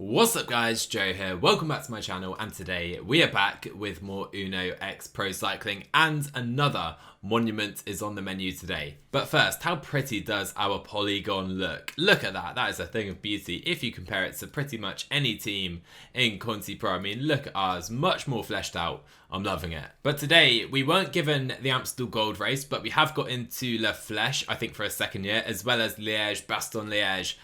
What's up guys, Joe here, welcome back to my channel, and today we are back with more Uno X Pro Cycling and another monument is on the menu today. But first, how pretty does our polygon look? Look at that, that is a thing of beauty if you compare it to pretty much any team in Conti Pro. I mean, look at ours, much more fleshed out. I'm loving it. But today, we weren't given the Amstel Gold race, but we have got into La Flèche, I think for a second year, as well as Liège-Bastogne-Liège,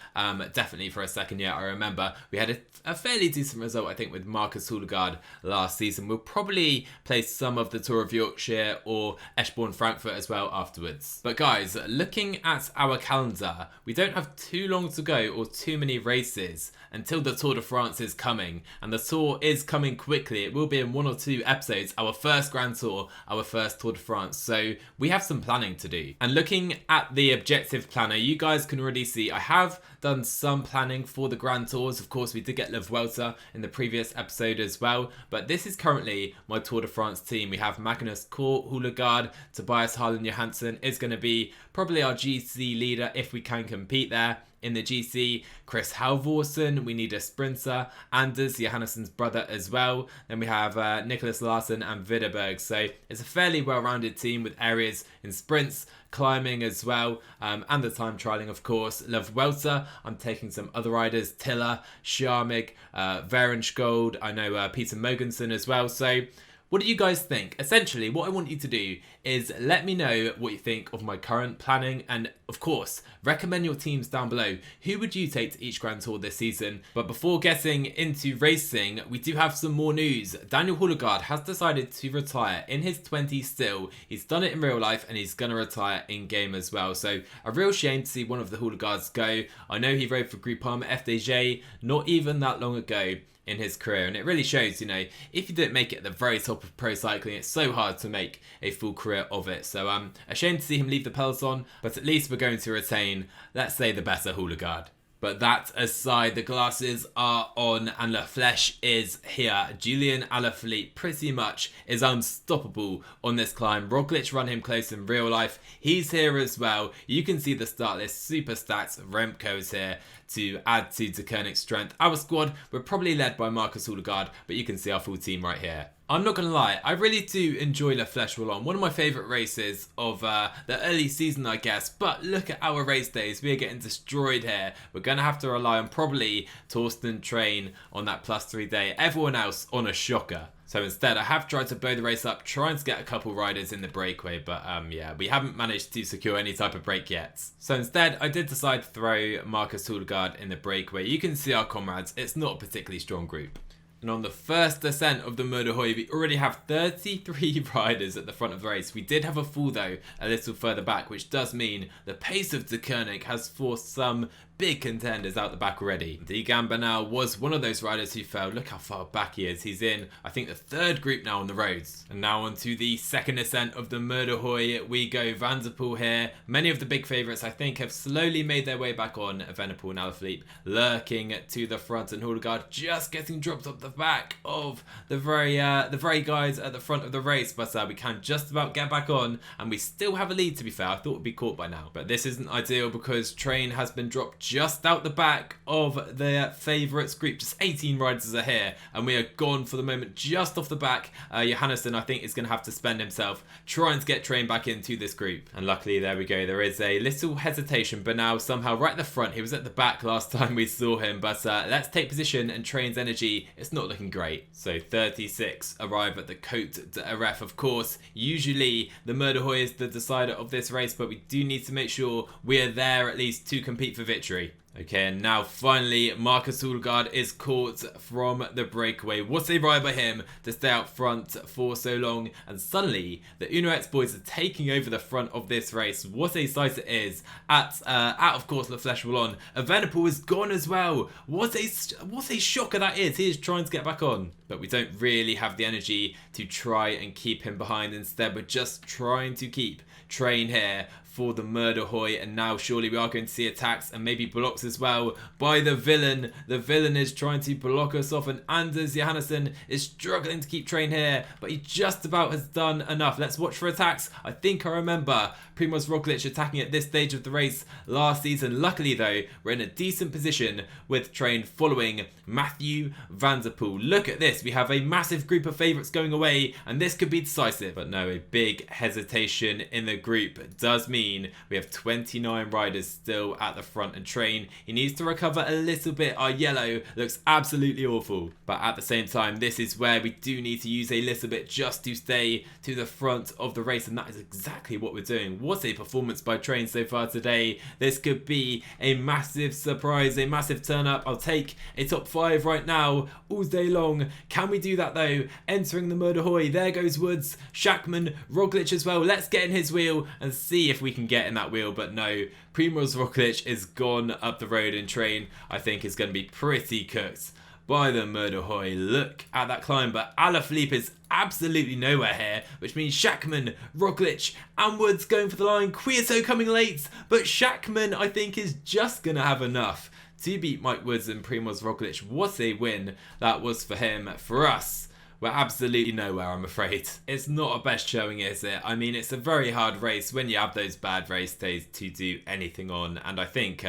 definitely for a second year. I remember we had a fairly decent result, I think, with Marcus Hullegard last season. We'll probably play some of the Tour of Yorkshire or Eschborn-Frankfurt as well afterwards. But guys, looking at our calendar, we don't have too long to go or too many races until the Tour de France is coming, and the Tour is coming quickly. It will be in 1 or 2 episodes, our first Grand Tour, our first Tour de France, so we have some planning to do. And looking at the objective planner, you guys can already see I have done some planning for the Grand Tours. Of course, we did get La Vuelta in the previous episode as well, but this is currently my Tour de France team. We have Magnus Kort, Hullegard, Tobias Johansson is going to be probably our GC leader if we can compete there. In the GC, Chris Halvorsen, we need a sprinter, Anders, Johannesson's brother as well. Then we have Nicholas Larsen and Widerberg. So it's a fairly well-rounded team with areas in sprints, climbing as well, and the time trialing, of course. La Vuelta, I'm taking some other riders, Tiller, Scharmig, Verenskold, I know Peter Mogensen as well. So what do you guys think? Essentially, what I want you to do is let me know what you think of my current planning, and of course, recommend your teams down below. Who would you take to each Grand Tour this season? But before getting into racing, we do have some more news. Daniel Hullegard has decided to retire in his 20s still. He's done it in real life and he's going to retire in game as well. So a real shame to see one of the Hullegards go. I know he rode for Groupama FDJ not even that long ago in his career, and it really shows, you know, if you didn't make it at the very top of pro cycling, it's so hard to make a full career of it. So a shame to see him leave the peloton, but at least we're going to retain, let's say, the better Hullegard. But that aside, the glasses are on and La Flèche is here. Julian Alaphilippe pretty much is unstoppable on this climb. Roglic run him close in real life. He's here as well. You can see the start list, super stats. Remco is here to add to De Koenig's strength. Our squad, we're probably led by Marcus Hullegard, but you can see our full team right here. I'm not going to lie, I really do enjoy La Flèche Wallonne, one of my favourite races of the early season, I guess, but look at our race days, we are getting destroyed here. We're going to have to rely on probably Torsten Train on that +3 day, everyone else on a shocker. So instead, I have tried to blow the race up, trying to get a couple riders in the breakaway, but yeah, we haven't managed to secure any type of break yet. So instead, I did decide to throw Marcus Hullegard in the breakaway. You can see our comrades, it's not a particularly strong group. And on the first descent of the Motherboard, we already have 33 riders at the front of the race. We did have a fall though, a little further back, which does mean the pace of De Koenig has forced some big contenders out the back already. Degan Bernal was one of those riders who fell. Look how far back he is. He's in, I think, the 3rd group now on the roads. And now onto the second ascent of the Murderhoy we go. Van der Poel here. Many of the big favourites, I think, have slowly made their way back on. Evenepoel and Alaphilippe lurking to the front, and Hullegard just getting dropped off the back of the very guys at the front of the race. But we can just about get back on, and we still have a lead, to be fair. I thought we'd be caught by now. But this isn't ideal because Train has been dropped just out the back of their favourites group. Just 18 riders are here, and we are gone for the moment just off the back. Johannesson, I think, is going to have to spend himself trying to get Train back into this group. And luckily, there we go. There is a little hesitation, but now somehow right at the front. He was at the back last time we saw him, but let's take position, and Train's energy, it's not looking great. So 36 arrive at the Côte d'Aref. Of course, usually the Murderhoy is the decider of this race, but we do need to make sure we are there at least to compete for victory. Okay, and now finally, Marcus Hullegard is caught from the breakaway. What a ride by him to stay out front for so long. And suddenly, the Uno X boys are taking over the front of this race. What a sight it is at of course, La Flèche Wallonne. Evenepoel is gone as well. What a shocker that is. He is trying to get back on. But we don't really have the energy to try and keep him behind. Instead, we're just trying to keep Train here for the Murderhoy, and now surely we are going to see attacks and maybe blocks as well by the villain. The villain is trying to block us off, and Anders Johannesson is struggling to keep train here, but he just about has done enough. Let's watch for attacks. I think I remember Primoz Roglic attacking at this stage of the race last season. Luckily though, we're in a decent position with train following Matthew van der Poel. Look at this, we have a massive group of favourites going away, and this could be decisive. But no, a big hesitation in the group does mean we have 29 riders still at the front, and train, he needs to recover a little bit. Our yellow looks absolutely awful, but at the same time, this is where we do need to use a little bit just to stay to the front of the race, and that is exactly what we're doing. What a performance by train so far today. This could be a massive surprise, a massive turn up. I'll take a top 5 right now all day long. Can we do that though? Entering the Murderhoy, there goes Woods, Schachmann, Roglic as well. Let's get in his wheel and see if we can get in that wheel, but no, Primoz Roglic is gone up the road, and train I think is going to be pretty cooked by the Murderhoy. Look at that climb, but Alaphilippe is absolutely nowhere here, which means Schachmann, Roglic and Woods going for the line. Quieto coming late, but Schachmann I think is just going to have enough to beat Mike Woods and Primoz Roglic. What a win that was for him. For us, we're absolutely nowhere, I'm afraid. It's not a best showing, is it? I mean, it's a very hard race when you have those bad race days to do anything on, and I think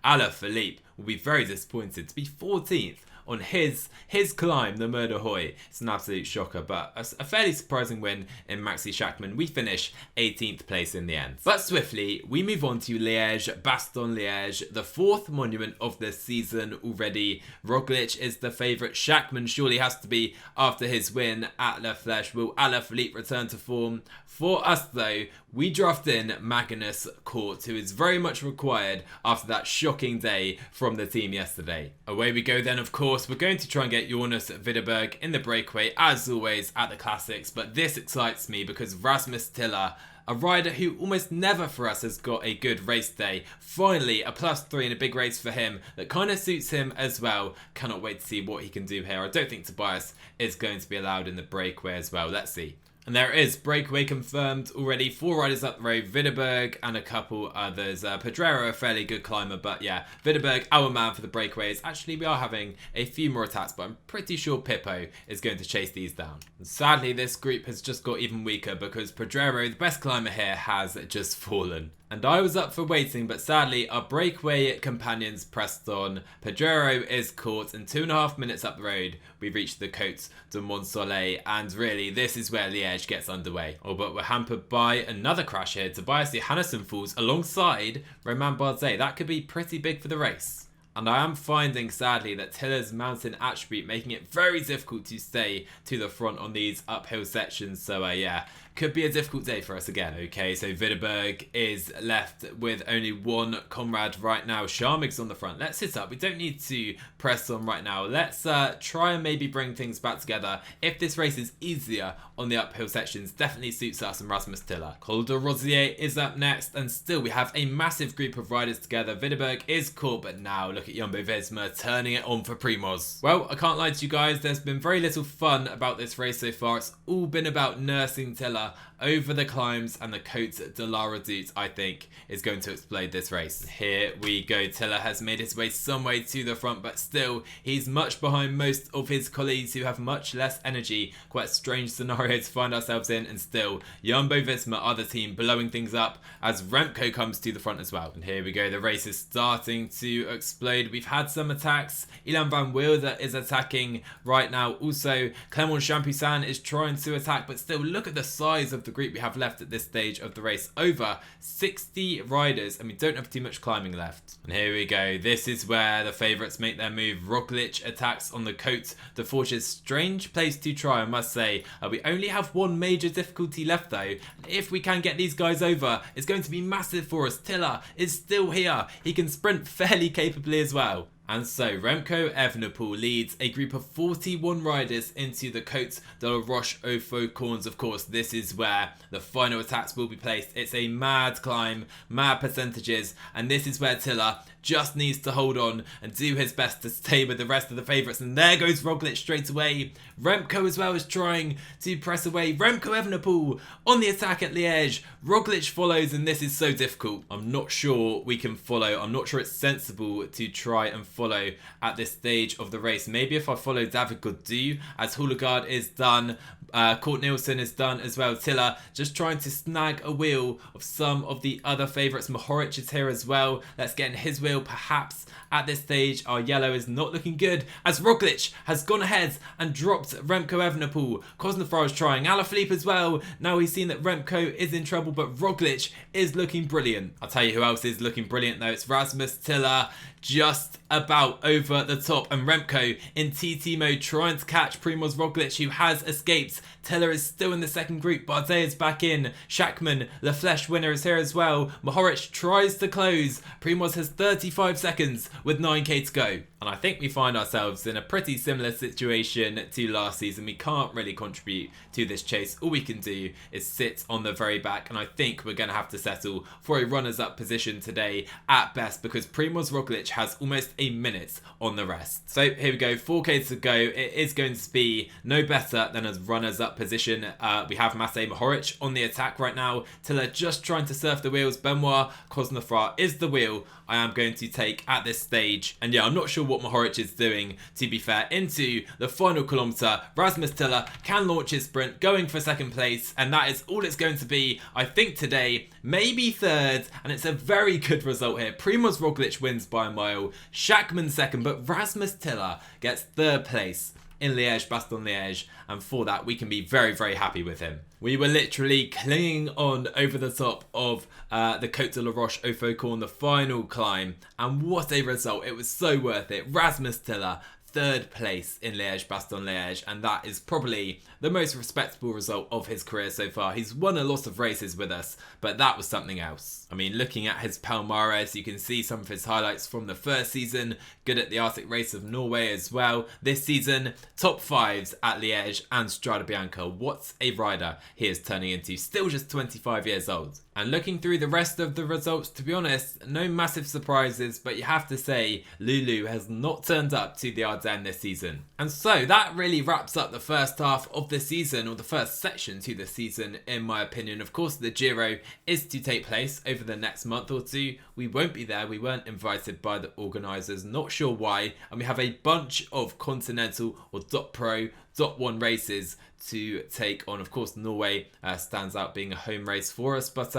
Alaphilippe will be very disappointed to be 14th on his climb, the Murderhoy. It's an absolute shocker, but a fairly surprising win in Maxi Schachmann. We finish 18th place in the end. But swiftly, we move on to Liège-Bastogne-Liège, the 4th monument of the season already. Roglic is the favourite. Schachmann surely has to be after his win at La Flèche. Will Alaphilippe return to form? For us though, we draft in Magnus Cort, who is very much required after that shocking day from the team yesterday. Away we go then, of course. We're going to try and get Jonas Widerberg in the breakaway, as always at the Classics, but this excites me because Rasmus Tiller, a rider who almost never for us has got a good race day, finally a +3 in a big race for him that kind of suits him as well. Cannot wait to see what he can do here. I don't think Tobias is going to be allowed in the breakaway as well. Let's see. And there it is, breakaway confirmed already. 4 riders up the road, Widerberg and a couple others. Pedrero, a fairly good climber, but yeah, Widerberg, our man for the breakaways. Actually, we are having a few more attacks, but I'm pretty sure Pippo is going to chase these down. And sadly, this group has just got even weaker because Pedrero, the best climber here, has just fallen. And I was up for waiting, but sadly our breakaway companions pressed on. Pedrero is caught, and 2.5 minutes up the road we reached the Côte de Montsoleil, and really this is where Liège gets underway. Oh, but we're hampered by another crash here. Tobias Johannesson falls alongside Romain Bardet. That could be pretty big for the race. And I am finding, sadly, that Tiller's mountain attribute making it very difficult to stay to the front on these uphill sections. So yeah, could be a difficult day for us again. Okay, so Widerberg is left with only one comrade right now. Scharmig's on the front. Let's sit up. We don't need to press on right now. Let's try and maybe bring things back together. If this race is easier on the uphill sections, definitely suits us and Rasmus Tiller. Col de Rosier is up next, and still we have a massive group of riders together. Widerberg is caught, but now look at Jumbo-Visma turning it on for Primoz. Well, I can't lie to you guys, there's been very little fun about this race so far. It's all been about nursing Tiller over the climbs, and the Côte de la Redoute, I think, is going to explode this race. Here we go. Tiller has made his way some way to the front, but still, he's much behind most of his colleagues who have much less energy. Quite a strange scenario to find ourselves in, and still, Jumbo-Visma are the team blowing things up as Remco comes to the front as well. And here we go. The race is starting to explode. We've had some attacks. Ilan van Wilder is attacking right now. Also, Clément Champoussin is trying to attack, but still, look at the size of the group we have left at this stage of the race. Over 60 riders, and we don't have too much climbing left. And here we go. This is where the favourites make their move. Roglic attacks on the Côte de Forges. Strange place to try, I must say. We only have one major difficulty left though. And if we can get these guys over, it's going to be massive for us. Tiller is still here. He can sprint fairly capably as well. And so Remco Evenepoel leads a group of 41 riders into the Côte de la Roche-aux-Faucons. Of course, this is where the final attacks will be placed. It's a mad climb, mad percentages, and this is where Tiller just needs to hold on and do his best to stay with the rest of the favourites. And there goes Roglic straight away. Remco as well is trying to press away. Remco Evenepoel on the attack at Liège. Roglic follows, and this is so difficult. I'm not sure we can follow. I'm not sure it's sensible to try and follow at this stage of the race. Maybe if I follow David Gaudu, as Houligaard is done, Kort Nielsen is done as well. Tiller just trying to snag a wheel of some of the other favourites. Mohoric is here as well. Let's get in his wheel perhaps at this stage. Our yellow is not looking good as Roglic has gone ahead and dropped Remco Evenepoel. Cosnefroy is trying. Alaphilippe as well. Now he's seen that Remco is in trouble, but Roglic is looking brilliant. I'll tell you who else is looking brilliant though. It's Rasmus Tiller, just about over the top, and Remco in TT mode trying to catch Primoz Roglic, who has escaped. Tiller is still in the second group. Bardet is back in. Schachmann, the Flèche winner, is here as well. Mohoric tries to close. Primoz has 35 seconds with 9k to go. And I think we find ourselves in a pretty similar situation to last season. We can't really contribute to this chase. All we can do is sit on the very back, and I think we're going to have to settle for a runners-up position today at best, because Primoz Roglic has almost a minute on the rest. So here we go, 4k to go. It is going to be no better than a runners-up position. We have Matej Mohoric on the attack right now. Tiller just trying to surf the wheels. Benoit Cosnefroy is the wheel I am going to take at this stage. And yeah, I'm not sure what Mohoric is doing, to be fair. Into the final kilometre, Rasmus Tiller can launch his sprint, going for second place, and that is all it's going to be, I think, today. Maybe third, and it's a very good result here. Primoz Roglic wins by a mile, Schachmann second, but Rasmus Tiller gets third place in Liège-Bastogne-Liège, and for that we can be very, very happy with him. We were literally clinging on over the top of the Côte de la Roche au Faucon, the final climb, and what a result. It was so worth it. Rasmus Tiller, third place in Liège-Bastogne-Liège, and that is probably the most respectable result of his career so far. He's won a lot of races with us, but that was something else. I mean, looking at his palmarès, you can see some of his highlights from the first season, good at the Arctic Race of Norway as well. This season, top fives at Liège and Strade Bianche. What a rider he is turning into, still just 25 years old. And looking through the rest of the results, to be honest, no massive surprises, but you have to say Lulu has not turned up to the Ardennes this season. And so that really wraps up the first half of the season, or the first section to the season, in my opinion. Of course, the Giro is to take place over the next month or two. We won't be there. We weren't invited by the organisers, not sure why. And we have a bunch of Continental or .Pro, .1 races to take on. Of course, Norway stands out being a home race for us, but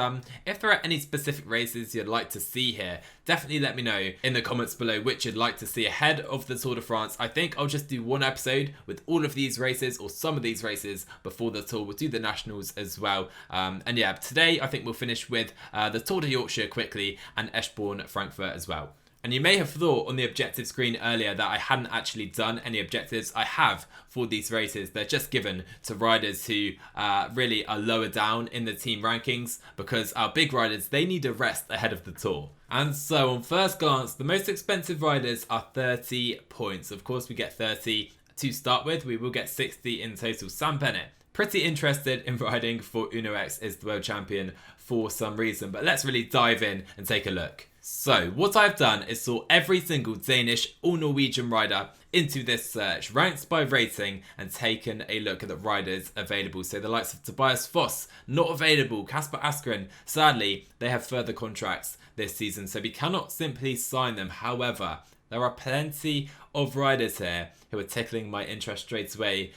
if there are any specific races you'd like to see here, definitely let me know in the comments below which you'd like to see ahead of the Tour de France. I think I'll just do one episode with all of these races, or some of these races, before the Tour. We'll do the Nationals as well, and yeah, today I think we'll finish with the Tour de Yorkshire quickly, and Eschborn-Frankfurt as well. And you may have thought on the objective screen earlier that I hadn't actually done any objectives. I have for these races. They're just given to riders who really are lower down in the team rankings, because our big riders, they need a rest ahead of the Tour. And so on first glance, the most expensive riders are 30 points. Of course, we get 30 to start with. We will get 60 in total. Sam Bennett, pretty interested in riding for Uno X, is the world champion for some reason. But let's really dive in and take a look. So what I've done is sort every single Danish or Norwegian rider into this search, ranked by rating, and taken a look at the riders available. So the likes of Tobias Foss, not available. Kasper Askren, sadly, they have further contracts this season, so we cannot simply sign them. However, there are plenty of riders here who are tickling my interest straight away.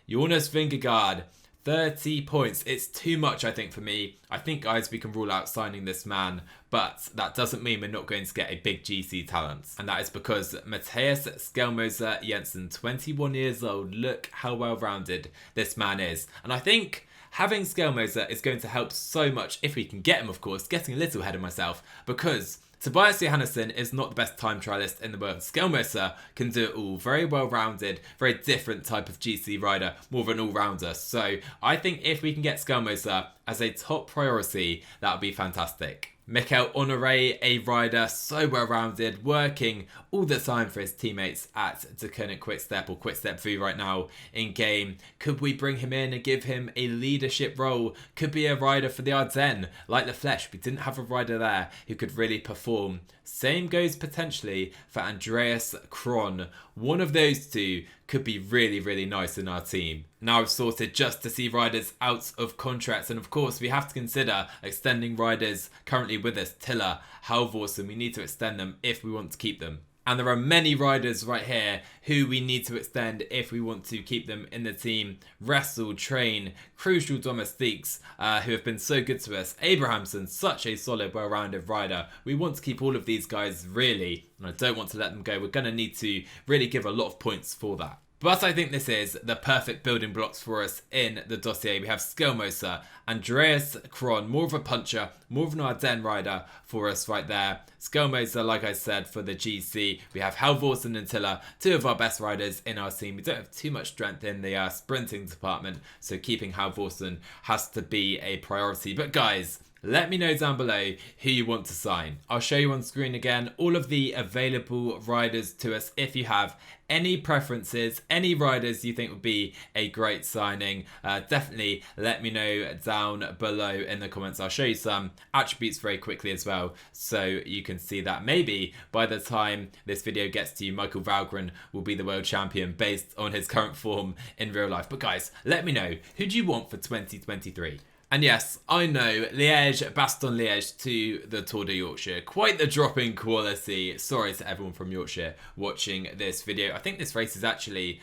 Jonas Vingegaard, 30 points. It's too much, I think, for me. I think, guys, we can rule out signing this man, but that doesn't mean we're not going to get a big GC talent. And that is because Matthias Skjelmose Jensen, 21 years old. Look how well-rounded this man is. And I think having Skjelmose is going to help so much, if we can get him, of course. Getting a little ahead of myself, because Tobias Johannesson is not the best time trialist in the world. Skjelmose can do it all. Very well-rounded, very different type of GC rider, more of an all-rounder. So I think if we can get Skjelmose as a top priority, that would be fantastic. Mikel Honoré, a rider so well-rounded, working all the time for his teammates at Deceuninck Quickstep, or Quickstep V right now in game. Could we bring him in and give him a leadership role? Could be a rider for the Ardennes, like the Flèche. We didn't have a rider there who could really perform Same goes potentially for Andreas Kron. One of those two could be really, really nice in our team. Now I've sorted just to see riders out of contracts, and of course we have to consider extending riders currently with us. Tiller, Halvorsen, we need to extend them if we want to keep them. And there are many riders right here who we need to extend if we want to keep them in the team. Wrestle, Train, crucial domestiques who have been so good to us. Abrahamson, such a solid, well-rounded rider. We want to keep all of these guys really, and I don't want to let them go. We're going to need to really give a lot of points for that. But I think this is the perfect building blocks for us in the dossier. We have Skillmoser, Andreas Kron, more of a puncher, more of an Ardennes rider for us right there. Skillmoser, like I said, for the GC. We have Halvorsen and Tiller, two of our best riders in our team. We don't have too much strength in the sprinting department, so keeping Halvorsen has to be a priority. But guys, let me know down below who you want to sign. I'll show you on screen again all of the available riders to us. If you have any preferences, any riders you think would be a great signing, definitely let me know down below in the comments. I'll show you some attributes very quickly as well, so you can see that maybe by the time this video gets to you, Michael Valgren will be the world champion based on his current form in real life. But guys, let me know, who do you want for 2023? And yes, I know, Liège-Bastogne-Liège to the Tour of Yorkshire. Quite the drop in quality. Sorry to everyone from Yorkshire watching this video. I think this race is actually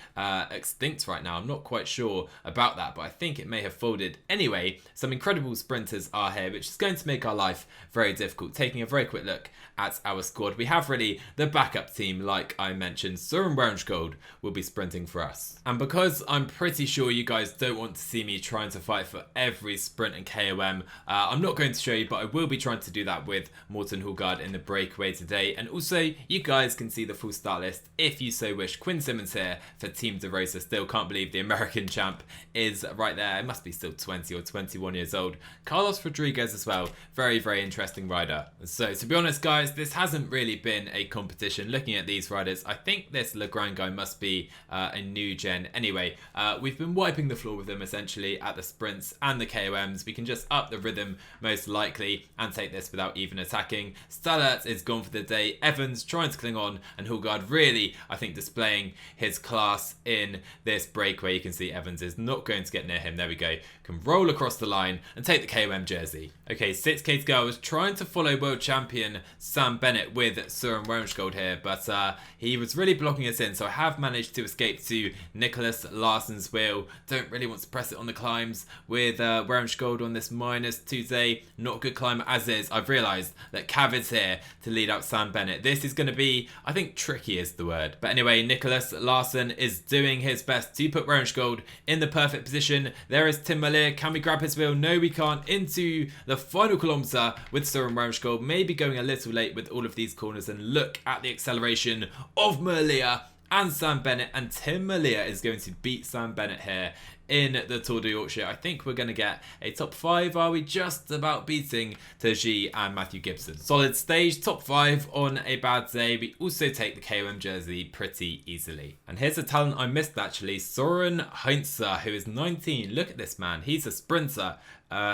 extinct right now. I'm not quite sure about that, but I think it may have folded. Anyway, some incredible sprinters are here, which is going to make our life very difficult. Taking a very quick look at our squad, we have really the backup team, like I mentioned. Søren Werenskjold will be sprinting for us. And because I'm pretty sure you guys don't want to see me trying to fight for every sprint and KOM, I'm not going to show you, but I will be trying to do that with Morten Hulgaard in the breakaway today. And also, you guys can see the full start list if you so wish. Quinn Simmons here for Team De Rosa. Still can't believe the American champ is right there. It must be still 20 or 21 years old. Carlos Rodriguez as well. Very, very interesting rider. So, to be honest, guys, this hasn't really been a competition. Looking at these riders, I think this Legrand guy must be a new gen. Anyway, we've been wiping the floor with them essentially at the sprints and the KOMs. We can just up the rhythm most likely and take this without even attacking. Stallert is gone for the day. Evans trying to cling on, and Hulgaard really, I think, displaying his class in this breakaway. You can see Evans is not going to get near him. There we go. Can roll across the line and take the KOM jersey. Okay, 6K to go. I was trying to follow world champion Sam Bennett with Søren Werenskjold here, but he was really blocking us in, so I have managed to escape to Nicholas Larsen's wheel. Don't really want to press it on the climbs with Werenskjold on this -2 not a good climb as is. I've realised that Cav is here to lead out Sam Bennett. This is going to be, I think, tricky is the word. But anyway, Nicholas Larsen is doing his best to put Werenskjold in the perfect position. There is Tim Malier. Can we grab his wheel? No, we can't. Into the final kilometre with Søren Werenskjold. Maybe going a little late with all of these corners, and look at the acceleration of Malier and Sam Bennett, and Tim Malier is going to beat Sam Bennett here in the Tour de Yorkshire. I think we're going to get a top 5. Are we just about beating Terji and Matthew Gibson? Solid stage, top 5 on a bad day. We also take the KOM jersey pretty easily. And here's a talent I missed actually, Søren Heinze, who is 19. Look at this man. He's a sprinter.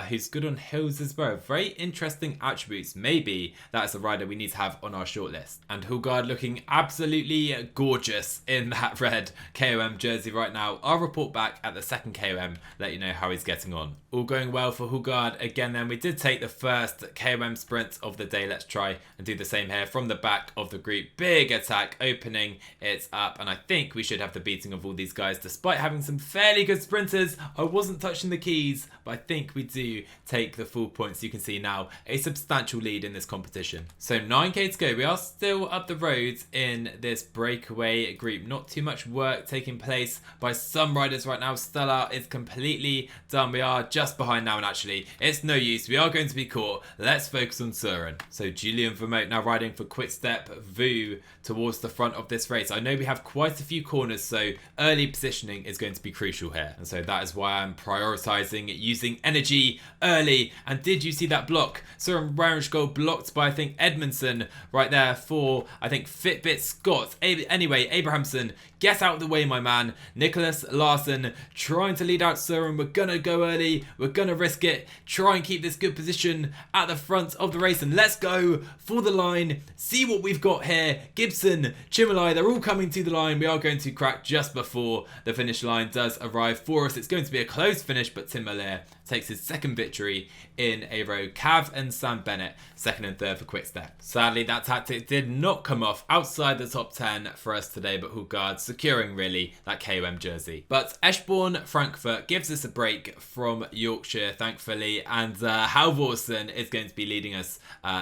Who's good on hills as well. Very interesting attributes. Maybe that's a rider we need to have on our shortlist. And Hulgaard looking absolutely gorgeous in that red KOM jersey right now. I'll report back at the second KOM, let you know how he's getting on. All going well for Hulgaard again then. We did take the first KOM sprint of the day. Let's try and do the same here from the back of the group. Big attack, opening it up. And I think we should have the beating of all these guys. Despite having some fairly good sprinters, I wasn't touching the keys, but I think we do take the full points. You can see now a substantial lead in this competition. So 9K to go. We are still up the road in this breakaway group. Not too much work taking place by some riders right now. Stella is completely done. We are just behind now, and actually it's no use. We are going to be caught. Let's focus on Søren. So Julian Vermote now riding for Quick Step Vu towards the front of this race. I know we have quite a few corners, so early positioning is going to be crucial here. And so that is why I'm prioritizing using energy early. And did you see that block? Søren Werenskjold blocked by, I think, Edmondson right there for, I think, Fitbit Scott. Anyway, Abrahamson, get out of the way, my man. Nicholas Larsen trying trying to lead out Søren. We're going to go early. We're going to risk it. Try and keep this good position at the front of the race. And let's go for the line. See what we've got here. Gibson, Chimolai, they're all coming to the line. We are going to crack just before the finish line does arrive for us. It's going to be a close finish, but Tim Merlier takes his second victory in a row. Cav and Sam Bennett, second and third for Quickstep. Sadly, that tactic did not come off outside the top 10 for us today, but Hulgaard securing really that KOM jersey. But Eschborn-Frankfurt gives us a break from Yorkshire, thankfully, and Halvorsen is going to be leading us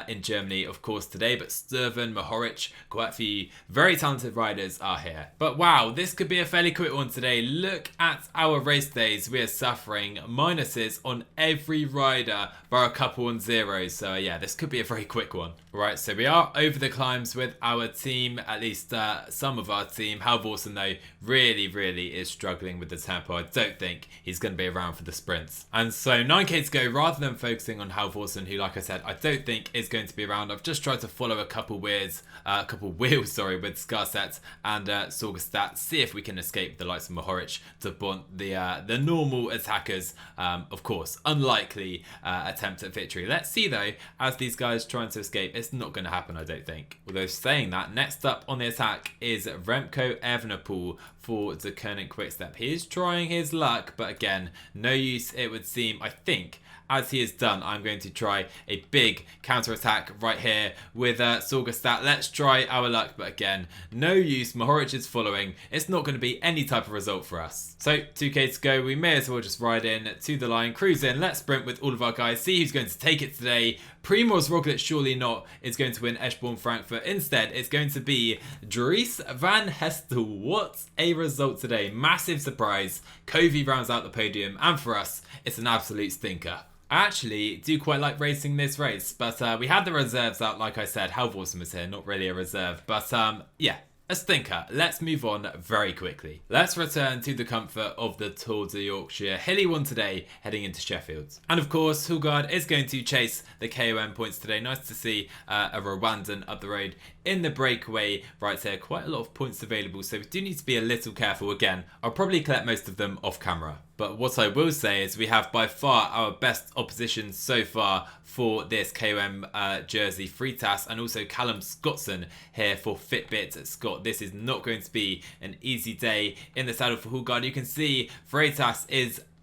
in Germany, of course, today, but Sturven, Mohoric, quite a few very talented riders are here. But wow, this could be a fairly quick one today. Look at our race days. We are suffering minuses on every rider, bar a couple on zeros. So yeah, this could be a very quick one. Right, so we are over the climbs with our team, at least some of our team. Halvorsen, though, really is struggling with the tempo. I don't think he's going to be around for the sprints. And so 9k to go, rather than focusing on Halvorsen, who, like I said, I don't think is going to be around. I've just tried to follow a couple wheels, with Scarset and Sorgastat, see if we can escape the likes of Mohoric to blunt the normal attackers. Of course, unlikely attempt at victory. Let's see, though, as these guys trying to escape. It's not going to happen, I don't think. Although saying that, next up on the attack is Remco Evenepoel for the Koenig Quickstep. He is trying his luck, but again, no use, it would seem. I think as he is done, I'm going to try a big counter-attack right here with Sorgastat. Let's try our luck, but again, no use. Mohoric is following. It's not going to be any type of result for us. So 2k to go. We may as well just ride in to the line, cruise in. Let's sprint with all of our guys, see who's going to take it today. Primoz Roglic, surely not, is going to win Eschborn-Frankfurt. Instead, it's going to be Dries van Hestel. What a result today. Massive surprise. Covey rounds out the podium, and for us, it's an absolute stinker. I actually do quite like racing this race, but we had the reserves out, like I said. Halvorsen was here, not really a reserve, but yeah. A stinker. Let's move on very quickly. Let's return to the comfort of the Tour of Yorkshire. Hilly one today, heading into Sheffield. And of course, Hulgaard is going to chase the KOM points today. Nice to see a Rwandan up the road in the breakaway right here. Quite a lot of points available, so we do need to be a little careful. Again, I'll probably collect most of them off camera. But what I will say is we have by far our best opposition so far for this KOM jersey. Freitas and also Callum Scottson here for Fitbit Scott. This is not going to be an easy day in the saddle for Hulgaard. You can see Freitas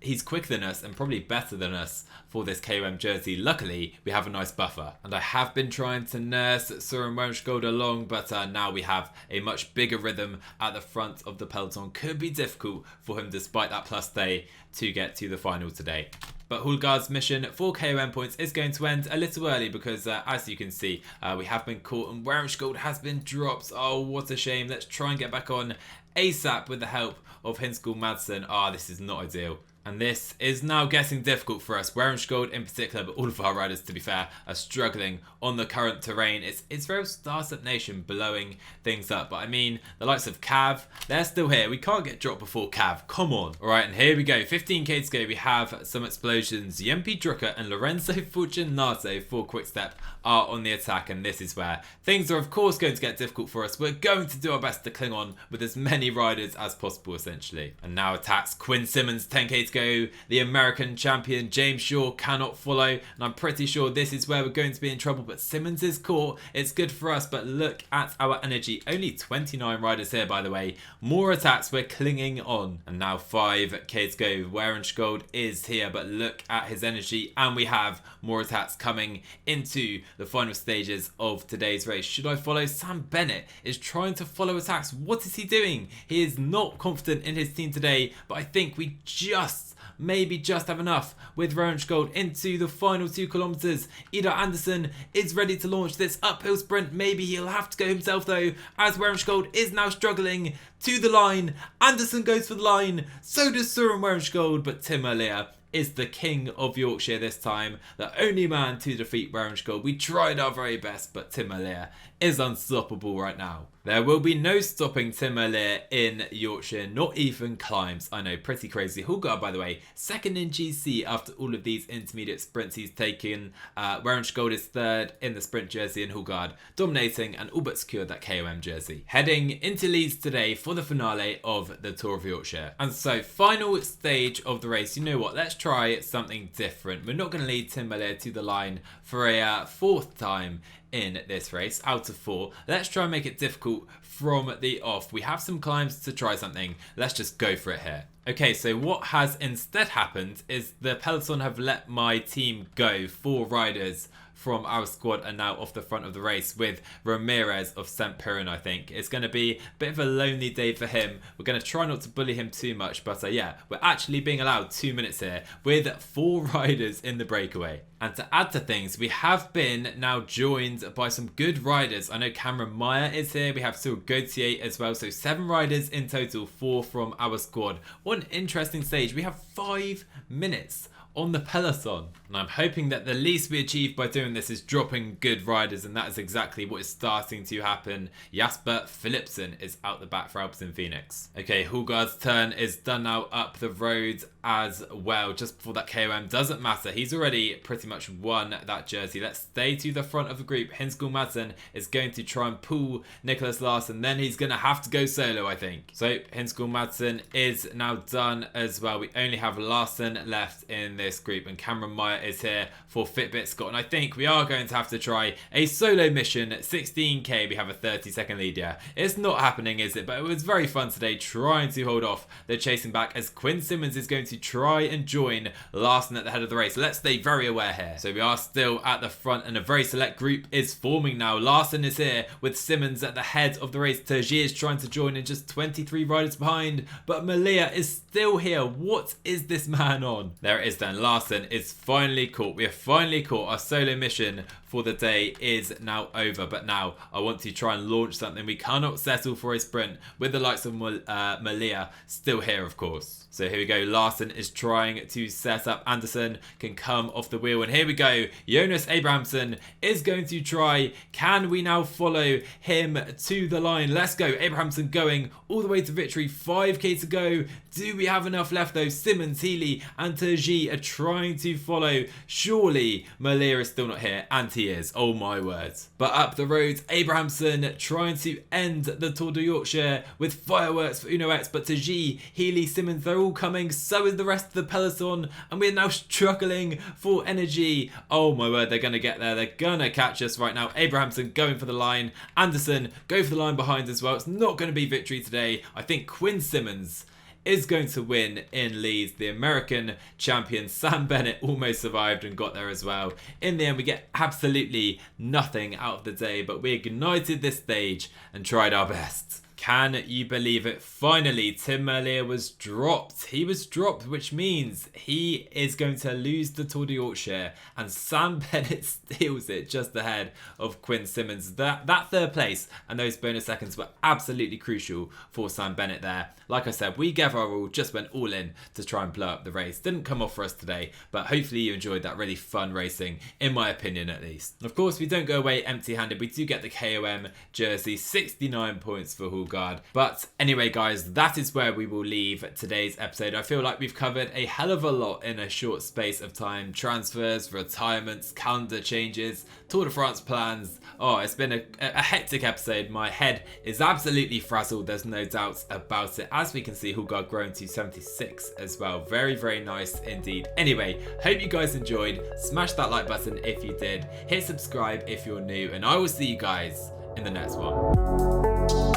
he's quicker than us and probably better than us for this KOM jersey. Luckily, we have a nice buffer. And I have been trying to nurse Søren Welsgold along, but now we have a much bigger rhythm at the front of the peloton. Could be difficult for him, despite that plus day, to get to the final today. But Hulgaard's mission for KOM points is going to end a little early because, as you can see, we have been caught and Welsgold has been dropped. Oh, what a shame. Let's try and get back on ASAP with the help of Hinskell Madsen. This is not ideal. And this is now getting difficult for us. Welsgold in particular, but all of our riders, to be fair, are struggling on the current terrain. It's very Startup Nation blowing things up. But I mean, the likes of Cav, they're still here. We can't get dropped before Cav. Come on. All right, and here we go. 15k to go. We have some explosions. Jempi Drucker and Lorenzo Fortunato for Quickstep are on the attack. And this is where things are, of course, going to get difficult for us. We're going to do our best to cling on with as many riders as possible, essentially. And now attacks Quinn Simmons, 10k to go. The American champion James Shaw cannot follow, and I'm pretty sure this is where we're going to be in trouble, but Simmons is caught. It's good for us, but look at our energy. Only 29 riders here, by the way. More attacks, we're clinging on. And now 5k to go. Welsgold is here, but look at his energy, and we have more attacks coming into the final stages of today's race. Should I follow? Sam Bennett is trying to follow attacks. What is he doing? He is not confident in his team today, but I think we maybe just have enough with Welsgold into the final 2 kilometers. Ida Anderson is ready to launch this uphill sprint. Maybe he'll have to go himself though, as Welsgold is now struggling to the line. Anderson goes for the line, so does Søren Welsgold, but Tim Merlier is the king of Yorkshire this time, the only man to defeat Welsgold. We tried our very best, but Tim Merlier is unstoppable right now. There will be no stopping Tim Merlier in Yorkshire, not even climbs. I know, pretty crazy. Hulgaard, by the way, second in GC after all of these intermediate sprints he's taken. Werenschgold is third in the sprint jersey, and Hulgaard dominating and all but secured that KOM jersey. Heading into Leeds today for the finale of the Tour of Yorkshire. And so, final stage of the race. You know what? Let's try something different. We're not going to lead Tim Merlier to the line for a fourth time in this race out of 4. Let's try and make it difficult from the off. We have some climbs to try something. Let's just go for it here. Okay, so what has instead happened is the peloton have let my team go. 4 riders from our squad are now off the front of the race, with Ramirez of St. Piran, I think. It's going to be a bit of a lonely day for him. We're going to try not to bully him too much, but yeah, we're actually being allowed 2 minutes here with 4 riders in the breakaway. And to add to things, we have been now joined by some good riders. I know Cameron Meyer is here. We have Cyril Gauthier as well. So 7 riders in total, 4 from our squad. What an interesting stage. We have 5 minutes on the peloton, and I'm hoping that the least we achieve by doing this is dropping good riders, and that is exactly what is starting to happen. Jasper Philipsen is out the back for Alpecin Phoenix. Okay, Hulgaard's turn is done now up the road as well, just before that KOM. Doesn't matter, he's already pretty much won that jersey. Let's stay to the front of the group. Hinskell Madsen is going to try and pull Nicholas Larsen, then he's going to have to go solo, I think. So Hinskell Madsen is now done as well. We only have Larsen left in this group, and Cameron Meyer is here for Fitbit Scott, and I think we are going to have to try a solo mission. 16k, we have a 30-second lead. Yeah, it's not happening, is it? But it was very fun today trying to hold off the chasing back, as Quinn Simmons is going to try and join Larsen at the head of the race. Let's stay very aware here. So we are still at the front, and a very select group is forming now. Larsen is here with Simmons at the head of the race. Tergier is trying to join in, just 23 riders behind, but Malia is still here. What is this man on? There it is then. Larsen is finally caught. We have finally caught. Our solo mission for the day is now over, but now I want to try and launch something. We cannot settle for a sprint with the likes of Malia still here, of course. So here we go. Larsen is trying to set up. Anderson can come off the wheel, and here we go. Jonas Abrahamsson is going to try. Can we now follow him to the line? Let's go. Abrahamsson going all the way to victory. 5k to go. Do we have enough left though? Simmons, Healy and Tergy are trying to follow. Surely Malia is still not here, and he is. Oh my words. But up the road, Abrahamsson trying to end the Tour de Yorkshire with fireworks for Uno X, but Tergy, Healy, Simmons, they're all coming. So is the rest of the peloton, and we're now struggling for energy. Oh my word, they're going to get there. They're going to catch us right now. Abrahamsson going for the line. Anderson go for the line behind as well. It's not going to be victory today. I think Quinn Simmons is going to win in Leeds. The American champion Sam Bennett almost survived and got there as well. In the end, we get absolutely nothing out of the day, but we ignited this stage and tried our best. Can you believe it? Finally, Tim Merlier was dropped. He was dropped, which means he is going to lose the Tour de Yorkshire, and Sam Bennett steals it just ahead of Quinn Simmons. That third place and those bonus seconds were absolutely crucial for Sam Bennett there. Like I said, we gave our all, just went all in to try and blow up the race. Didn't come off for us today, but hopefully you enjoyed that really fun racing, in my opinion at least. Of course, we don't go away empty-handed. We do get the KOM jersey, 69 points for Hulgaard. But anyway, guys, that is where we will leave today's episode. I feel like we've covered a hell of a lot in a short space of time. Transfers, retirements, calendar changes, Tour de France plans. Oh, it's been a hectic episode. My head is absolutely frazzled. There's no doubt about it. As we can see, Hulgaard grown to 76 as well. Very, very nice indeed. Anyway, hope you guys enjoyed. Smash that like button if you did. Hit subscribe if you're new, and I will see you guys in the next one.